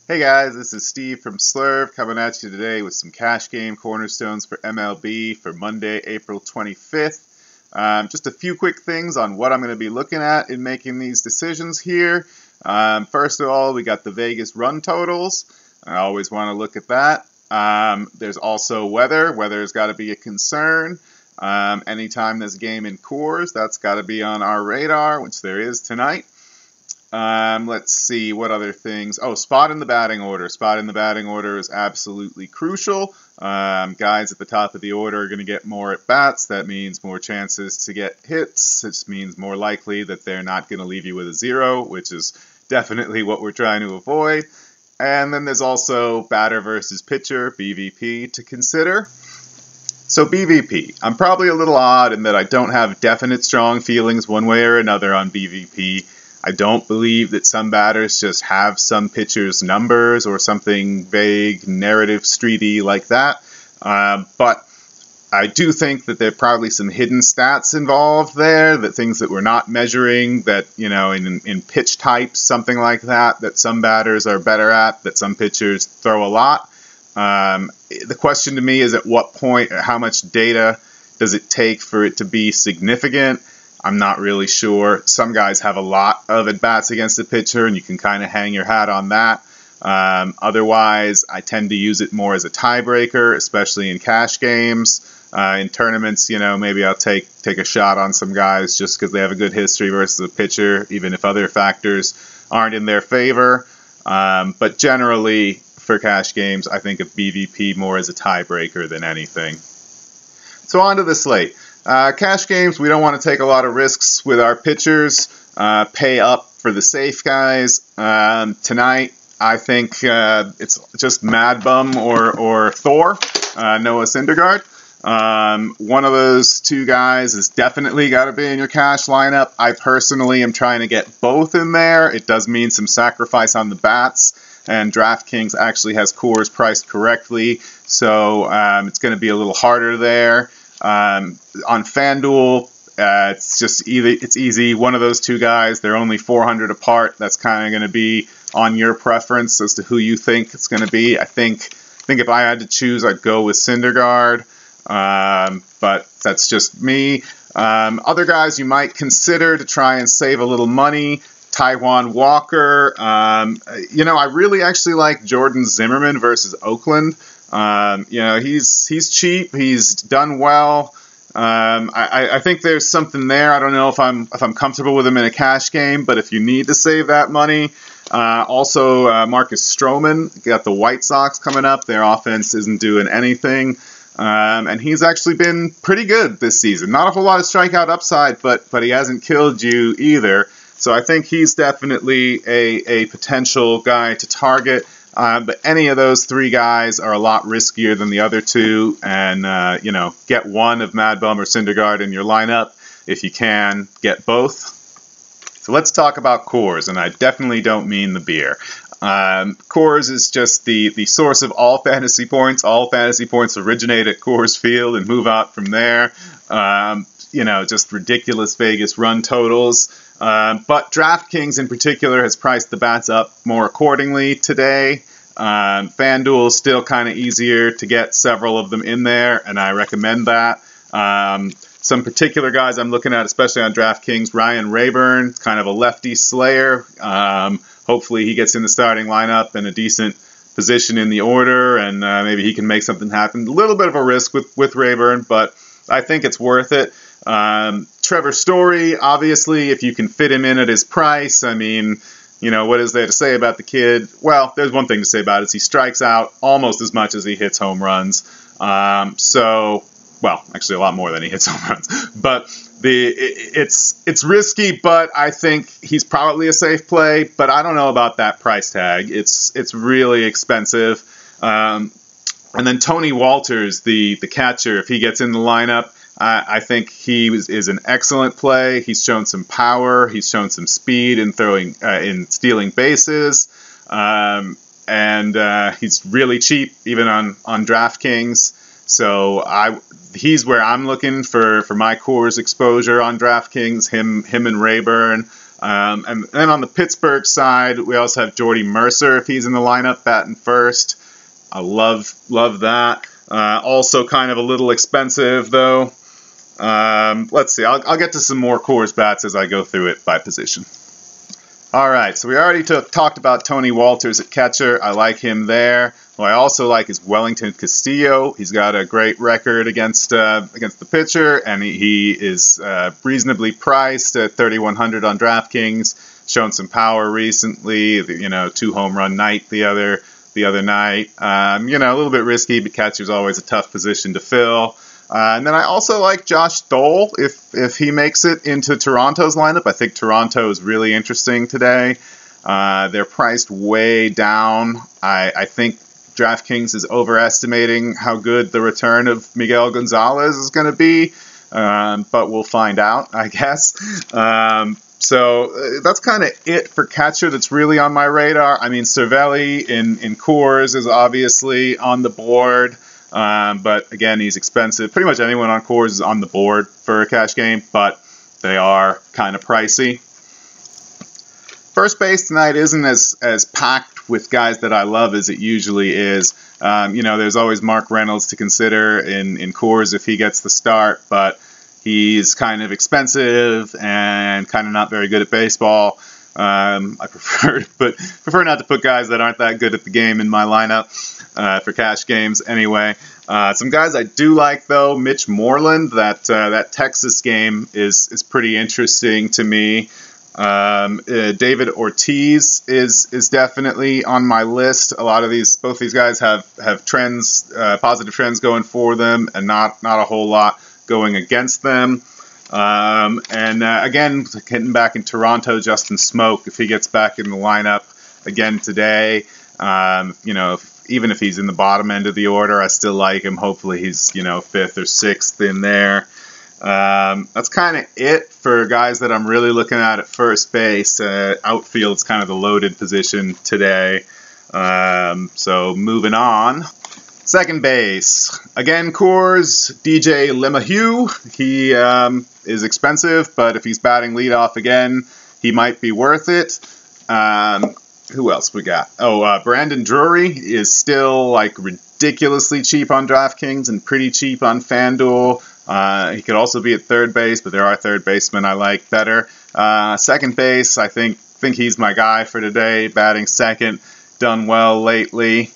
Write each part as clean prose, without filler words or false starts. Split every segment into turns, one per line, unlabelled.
Hey guys, this is Steve from Slurv coming at you today with some cash game cornerstones for MLB for Monday, April 25th. Just a few quick things on what I'm going to be looking at in making these decisions here. First of all, we got the Vegas run totals. I always want to look at that. There's also weather. Weather's got to be a concern. Anytime there's a game in Coors, that's got to be on our radar, which there is tonight. Let's see, what other things? Oh, spot in the batting order. Spot in the batting order is absolutely crucial. Guys at the top of the order are going to get more at-bats. That means more chances to get hits. This means more likely that they're not going to leave you with a zero, which is definitely what we're trying to avoid. And then there's also batter versus pitcher, BVP, to consider. So BVP, I'm probably a little odd in that I don't have definite strong feelings one way or another on BVP. I don't believe that some batters just have some pitchers' numbers or something vague, narrative, streety like that. But I do think that there are probably some hidden stats involved there, that things that we're not measuring, that, you know, in pitch types, something like that, that some batters are better at, that some pitchers throw a lot. The question to me is at what point, how much data does it take for it to be significant? I'm not really sure. Some guys have a lot of at-bats against the pitcher, and you can kind of hang your hat on that. Otherwise, I tend to use it more as a tiebreaker, especially in cash games. In tournaments, you know, maybe I'll take a shot on some guys just because they have a good history versus a pitcher, even if other factors aren't in their favor. But generally, for cash games, I think of BVP more as a tiebreaker than anything. So on to the slate. Cash games, we don't want to take a lot of risks with our pitchers. Pay up for the safe guys. Tonight, I think it's just Mad Bum or Thor, Noah Syndergaard. One of those two guys has definitely got to be in your cash lineup. I personally am trying to get both in there. It does mean some sacrifice on the bats, and DraftKings actually has Coors priced correctly, so it's going to be a little harder there. On FanDuel, it's easy. One of those two guys, they're only 400 apart. That's kind of going to be on your preference as to who you think it's going to be. I think if I had to choose, I'd go with Syndergaard, but that's just me. Other guys you might consider to try and save a little money. Taijuan Walker. I really actually like Jordan Zimmerman versus Oakland. He's cheap. He's done well. I think there's something there. I don't know if I'm comfortable with him in a cash game, but if you need to save that money, also Marcus Stroman, got the White Sox coming up. Their offense isn't doing anything, and he's actually been pretty good this season. Not a whole lot of strikeout upside, but he hasn't killed you either. So I think he's definitely a potential guy to target. But any of those three guys are a lot riskier than the other two, and get one of Mad Bum or Syndergaard in your lineup. If you can, get both. So let's talk about Coors, and I definitely don't mean the beer. Coors is just the source of all fantasy points. All fantasy points originate at Coors Field and move out from there. Just ridiculous Vegas run totals. But DraftKings in particular has priced the bats up more accordingly today. FanDuel is still kind of easier to get several of them in there, and I recommend that. Some particular guys I'm looking at, especially on DraftKings, Ryan Rayburn, kind of a lefty slayer. Hopefully he gets in the starting lineup in a decent position in the order, and maybe he can make something happen. A little bit of a risk with Rayburn, but I think it's worth it. Trevor Story, obviously, if you can fit him in at his price, I mean, what is there to say about the kid? Well, there's one thing to say about it, is he strikes out almost as much as he hits home runs. Actually a lot more than he hits home runs. But it's risky, but I think he's probably a safe play, but I don't know about that price tag. It's really expensive. And then Tony Walters, the catcher, if he gets in the lineup, I think he is an excellent play. He's shown some power. He's shown some speed in stealing bases. And he's really cheap, even on DraftKings. So he's where I'm looking for my Coors exposure on DraftKings, him and Rayburn. And then on the Pittsburgh side, we also have Jordy Mercer if he's in the lineup, batting first. I love that. Also kind of a little expensive, though. Let's see. I'll get to some more Coors bats as I go through it by position. All right, so we already talked about Tony Walters at catcher. I like him there. What I also like is Wellington Castillo. He's got a great record against the pitcher, and he is reasonably priced at 3,100 on DraftKings. Shown some power recently. 2 home run night the other night. A little bit risky, but catcher's always a tough position to fill. And then I also like Josh Stoll if he makes it into Toronto's lineup. I think Toronto is really interesting today. They're priced way down. I think DraftKings is overestimating how good the return of Miguel Gonzalez is going to be, but we'll find out, I guess. So that's kind of it for catcher that's really on my radar. I mean, Cervelli in Coors is obviously on the board, but again, he's expensive. Pretty much anyone on Coors is on the board for a cash game, but they are kind of pricey. First base tonight isn't as packed with guys that I love as it usually is. There's always Mark Reynolds to consider in Coors if he gets the start, but he's kind of expensive and kind of not very good at baseball. I prefer not to put guys that aren't that good at the game in my lineup for cash games anyway. Some guys I do like, though. Mitch Moreland, that Texas game is pretty interesting to me. David Ortiz is definitely on my list. Both these guys have trends, positive trends going for them, and not a whole lot going against them. Again, getting back in Toronto, Justin Smoke, if he gets back in the lineup again today, even if he's in the bottom end of the order, I still like him. Hopefully he's 5th or 6th in there. That's kind of it for guys that I'm really looking at first base. Outfield's kind of the loaded position today. So moving on. Second base. Again, Coors, DJ LeMahieu. He is expensive, but if he's batting leadoff again, he might be worth it. Who else we got? Brandon Drury is still ridiculously cheap on DraftKings and pretty cheap on FanDuel. He could also be at third base, but there are third basemen I like better. Second base, I think he's my guy for today, batting second, done well lately.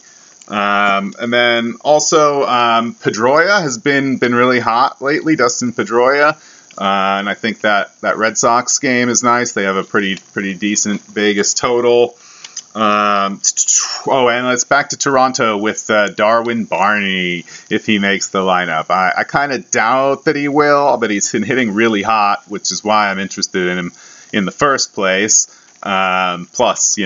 And then also Pedroia has been really hot lately, Dustin Pedroia. And I think that Red Sox game is nice. They have a pretty decent Vegas total. And let's back to Toronto with Darwin Barney if he makes the lineup. I kind of doubt that he will, but he's been hitting really hot, which is why I'm interested in him in the first place. Plus,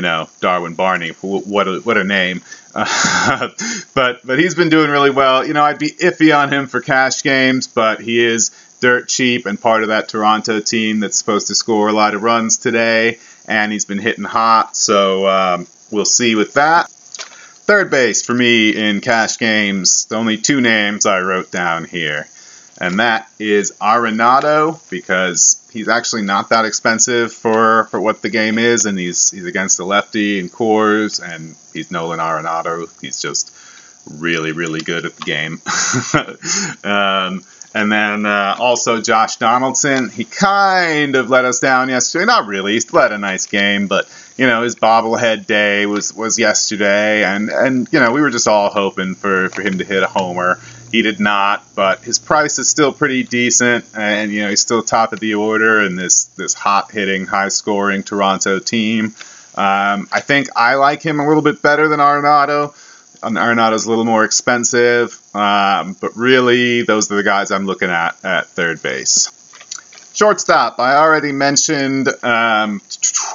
Darwin Barney, what a name. But he's been doing really well. I'd be iffy on him for cash games, but he is dirt cheap and part of that Toronto team that's supposed to score a lot of runs today. And he's been hitting hot, so we'll see with that. Third base for me in cash games, the only 2 names I wrote down here. And that is Arenado, because he's actually not that expensive for what the game is, and he's against the lefty in Coors, and he's Nolan Arenado. He's just really, really good at the game. And then also Josh Donaldson. He kind of let us down yesterday. Not really. He still had a nice game, but his bobblehead day was yesterday, and we were just all hoping for him to hit a homer. He did not, but his price is still pretty decent, and he's still top of the order in this hot hitting, high scoring Toronto team. I think I like him a little bit better than Arenado. Arenado's a little more expensive, but really, those are the guys I'm looking at third base. Shortstop, I already mentioned, can't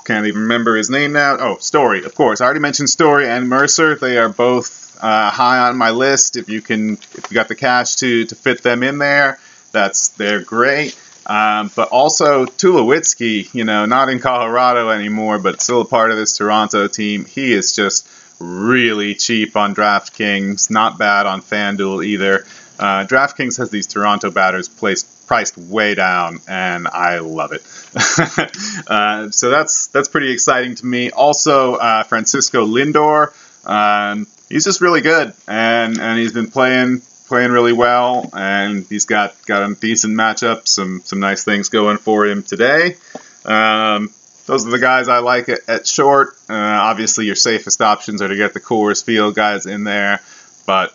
even remember his name now. Oh, Story, of course. I already mentioned Story and Mercer. They are both high on my list. If you got the cash to fit them in there, they're great. But also Tulowitzki, not in Colorado anymore, but still a part of this Toronto team. He is just really cheap on DraftKings, not bad on FanDuel either. DraftKings has these Toronto batters priced way down, and I love it. So that's pretty exciting to me. Also, Francisco Lindor, he's just really good, and he's been playing really well, and he's got a decent matchup, some nice things going for him today. Those are the guys I like at short. Obviously, your safest options are to get the Coors Field guys in there, but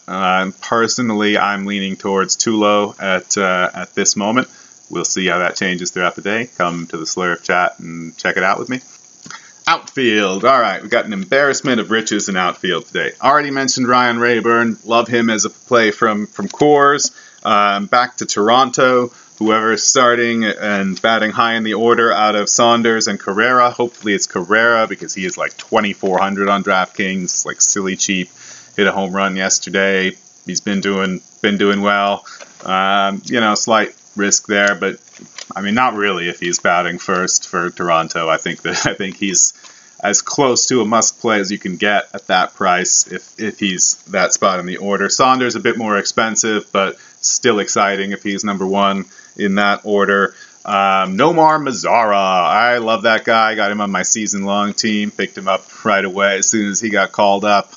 personally, I'm leaning towards Tulo at this moment. We'll see how that changes throughout the day. Come to the Slurve chat and check it out with me. Outfield. All right, we got an embarrassment of riches in outfield today. Already mentioned Ryan Rayburn. Love him as a play from Coors. Back to Toronto. Whoever is starting and batting high in the order out of Saunders and Carrera. Hopefully it's Carrera because he is like 2,400 on DraftKings, like silly cheap. Hit a home run yesterday. He's been doing well. Slight risk there, but I mean, not really if he's batting first for Toronto. I think he's as close to a must play as you can get at that price if he's that spot in the order. Saunders a bit more expensive, but still exciting if he's number one in that order. Nomar Mazara, I love that guy. Got him on my season-long team. Picked him up right away as soon as he got called up.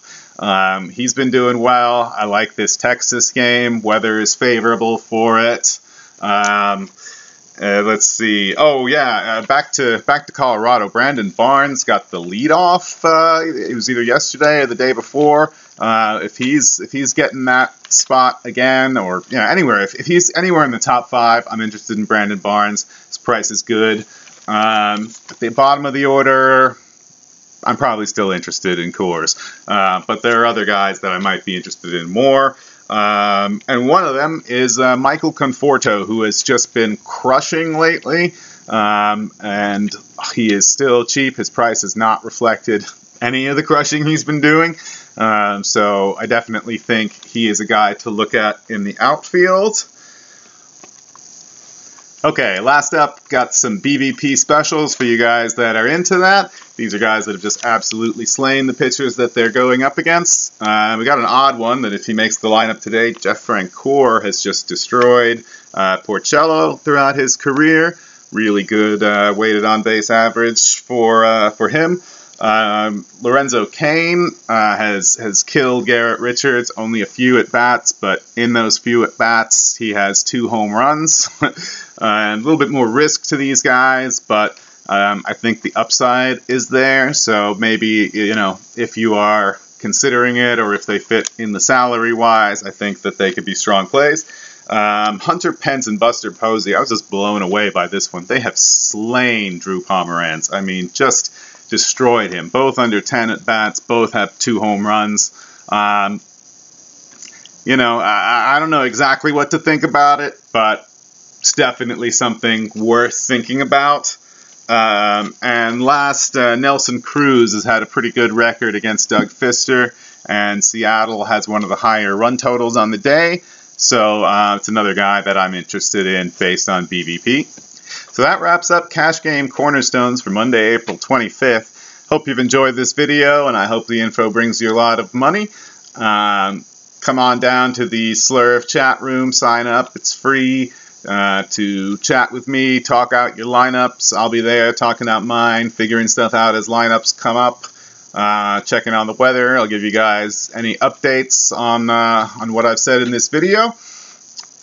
He's been doing well. I like this Texas game. Weather is favorable for it. Let's see. Oh yeah, back to Colorado. Brandon Barnes got the leadoff. It was either yesterday or the day before. If he's getting that spot again, or anywhere, if he's anywhere in the top 5, I'm interested in Brandon Barnes. His price is good. At the bottom of the order, I'm probably still interested in Coors, but there are other guys that I might be interested in more. And one of them is Michael Conforto, who has just been crushing lately, and he is still cheap. His price has not reflected any of the crushing he's been doing, so I definitely think he is a guy to look at in the outfield. Okay, last up, got some BVP specials for you guys that are into that. These are guys that have just absolutely slain the pitchers that they're going up against. We got an odd one that if he makes the lineup today, Jeff Francoeur has just destroyed Porcello throughout his career. Really good weighted on-base average for him. Lorenzo Cain has killed Garrett Richards, only a few at-bats, but in those few at-bats, he has 2 home runs. And a little bit more risk to these guys, but I think the upside is there. So maybe, if you are considering it or if they fit in the salary-wise, I think that they could be strong plays. Hunter Pence and Buster Posey, I was just blown away by this one. They have slain Drew Pomeranz. I mean, just destroyed him. Both under 10 at-bats, both have 2 home runs. I don't know exactly what to think about it, but it's definitely something worth thinking about. And last, Nelson Cruz has had a pretty good record against Doug Fister, and Seattle has one of the higher run totals on the day. So it's another guy that I'm interested in based on BVP. So that wraps up Cash Game Cornerstones for Monday, April 25th. Hope you've enjoyed this video, and I hope the info brings you a lot of money. Come on down to the Slurve chat room, sign up. It's free to chat with me, talk out your lineups. I'll be there talking out mine, figuring stuff out as lineups come up, checking on the weather. I'll give you guys any updates on what I've said in this video.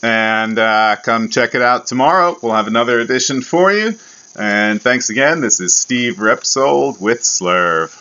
And come check it out tomorrow. We'll have another edition for you. And thanks again. This is Steve Repsold with Slurve.